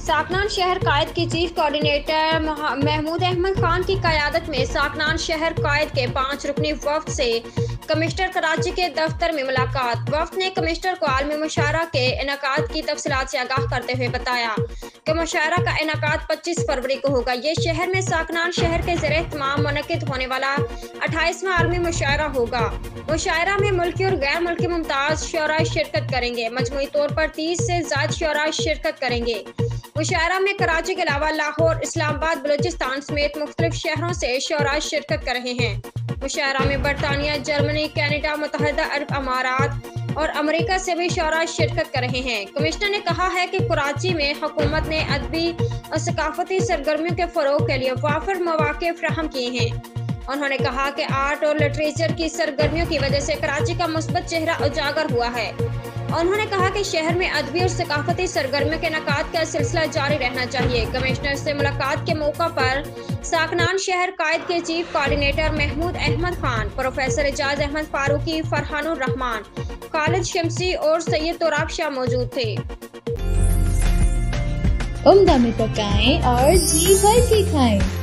साकनान शहर कायद की chief coordinator Mahmood Ahmed Khan की क़यादत में साकनान शहर कायद के 5 रुकनी वफ्द से कमिश्नर कराची के दफ्तर में मुलाकात। वफ्द ने कमिश्नर को आलमी मुशायरा के इनेकाद की तफसीलात से आगाह करते हुए बताया कि मुशायरा का इनेकाद 25 फरवरी को होगा। ये शहर में साकनान शहर के ज़रिए तमाम मुनक़िद होने वाला 28वां आलमी मुशायरा होगा। मुशायरा में मुल्की और गैर मुल्की मुमताज़ शोरा शिरकत करेंगे। मजमूई तौर पर 30 से ज़्यादा शोरा शिरकत करेंगे। मुशायरा में कराची के अलावा लाहौर, इस्लामाबाद, बलूचिस्तान समेत मुख्तलिफ शहरों से शोरा शिरकत कर रहे हैं। मुशायरा में बरतानिया, जर्मनी, कनाडा, मुत्तहिदा अरब अमारात और अमेरिका से भी शोरा शिरकत कर रहे हैं। कमिश्नर ने कहा है कि कराची में हुकूमत ने अदबी और सकाफती सरगर्मियों के फ़रोग़ के लिए वाफिर मौक़े फराहम किए हैं। उन्होंने कहा कि आर्ट और लिटरेचर की सरगर्मियों की वजह से कराची का मुस्बत चेहरा उजागर हुआ है। उन्होंने कहा कि शहर में अदबी और सकाफती सरगर्मियों के इनेकाद का सिलसिला जारी रहना चाहिए। कमिश्नर से मुलाकात के मौका पर साकनान शहर कायद के chief coordinator Mahmood Ahmed Khan, professor Ejaz Ahmed Farooqui, Farhanur Rehman, Khalid Shamsi और सैयद तोराब शाह मौजूद थे। उम्दा में पकाएं और जी भर के खाएं।